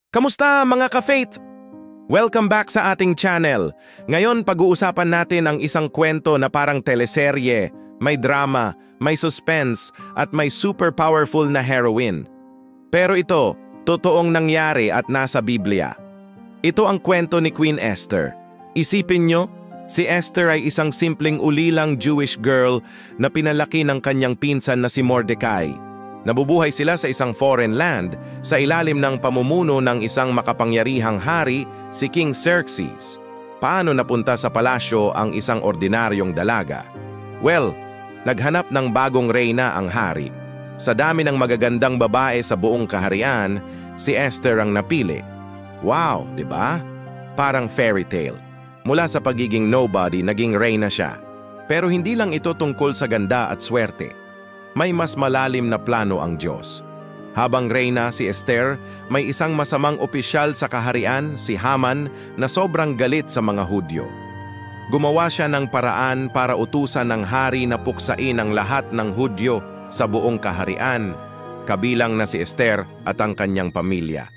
Kamusta mga ka-faith? Welcome back sa ating channel. Ngayon pag-uusapan natin ang isang kwento na parang teleserye, may drama, may suspense, at may super powerful na heroine. Pero ito, totoong nangyari at nasa Biblia. Ito ang kwento ni Queen Esther. Isipin nyo, si Esther ay isang simpleng ulilang Jewish girl na pinalaki ng kanyang pinsan na si Mordecai. Nabubuhay sila sa isang foreign land sa ilalim ng pamumuno ng isang makapangyarihang hari, si King Xerxes. Paano napunta sa palasyo ang isang ordinaryong dalaga? Well, naghanap ng bagong reyna ang hari. Sa dami ng magagandang babae sa buong kaharian, si Esther ang napili. Wow, di ba? Parang fairy tale. Mula sa pagiging nobody, naging reyna siya. Pero hindi lang ito tungkol sa ganda at swerte. May mas malalim na plano ang Diyos. Habang reyna si Esther, may isang masamang opisyal sa kaharian, si Haman, na sobrang galit sa mga Hudyo. Gumawa siya ng paraan para utusan ng hari na puksain ang lahat ng Hudyo sa buong kaharian, kabilang na si Esther at ang kanyang pamilya.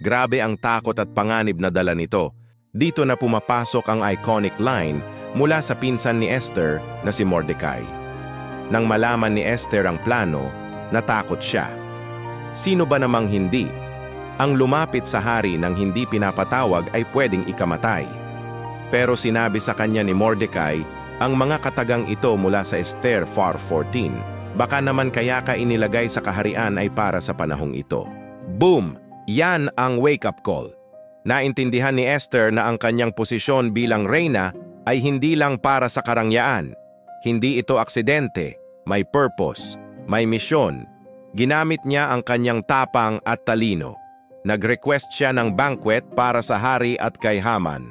Grabe ang takot at panganib na dala nito. Dito na pumapasok ang iconic line mula sa pinsan ni Esther na si Mordecai. Nang malaman ni Esther ang plano, natakot siya. Sino ba namang hindi? Ang lumapit sa hari nang hindi pinapatawag ay pwedeng ikamatay. Pero sinabi sa kanya ni Mordecai ang mga katagang ito mula sa Esther 4:14. Baka naman kaya ka inilagay sa kaharian ay para sa panahong ito. Boom! Yan ang wake-up call. Naintindihan ni Esther na ang kanyang posisyon bilang reyna ay hindi lang para sa karangyaan. Hindi ito aksidente, may purpose, may misyon. Ginamit niya ang kanyang tapang at talino. Nag-request siya ng banquet para sa hari at kay Haman.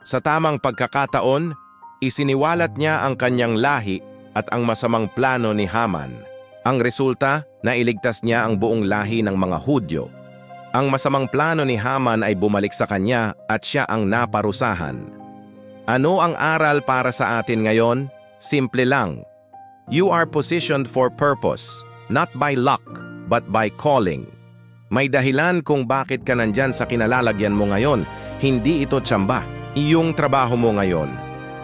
Sa tamang pagkakataon, isiniwalat niya ang kanyang lahi at ang masamang plano ni Haman. Ang resulta, nailigtas niya ang buong lahi ng mga Hudyo. Ang masamang plano ni Haman ay bumalik sa kanya at siya ang naparusahan. Ano ang aral para sa atin ngayon? Simple lang. You are positioned for purpose, not by luck, but by calling. May dahilan kung bakit ka nandyan sa kinalalagyan mo ngayon. Hindi ito tsamba. Yung trabaho mo ngayon,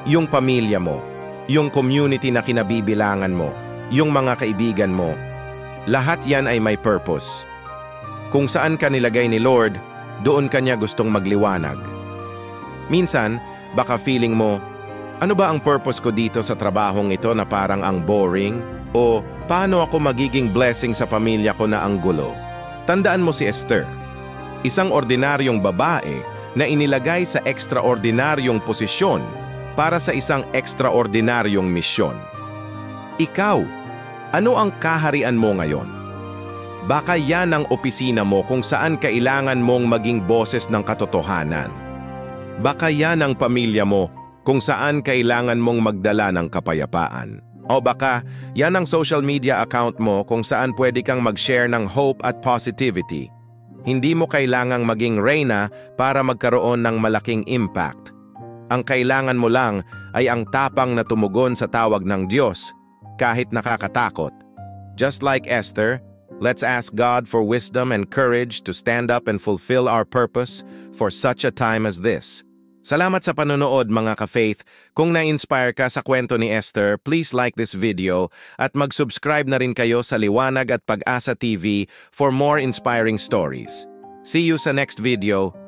yung pamilya mo, yung community na kinabibilangan mo, yung mga kaibigan mo, lahat yan ay may purpose. Kung saan ka nilagay ni Lord, doon ka niya gustong magliwanag. Minsan, baka feeling mo, ano ba ang purpose ko dito sa trabahong ito na parang ang boring? O paano ako magiging blessing sa pamilya ko na ang gulo? Tandaan mo si Esther, isang ordinaryong babae na inilagay sa ekstraordinaryong posisyon para sa isang ekstraordinaryong misyon. Ikaw, ano ang kaharian mo ngayon? Baka yan ang opisina mo kung saan kailangan mong maging boses ng katotohanan. Baka yan ang pamilya mo kung saan kailangan mong magdala ng kapayapaan. O baka, yan ang social media account mo kung saan pwede kang mag-share ng hope at positivity. Hindi mo kailangang maging reyna para magkaroon ng malaking impact. Ang kailangan mo lang ay ang tapang na tumugon sa tawag ng Diyos, kahit nakakatakot. Just like Esther, let's ask God for wisdom and courage to stand up and fulfill our purpose for such a time as this. Salamat sa panonood mga ka-faith. Kung na-inspire ka sa kwento ni Esther, please like this video at mag-subscribe na rin kayo sa Liwanag at Pag-asa TV for more inspiring stories. See you sa next video.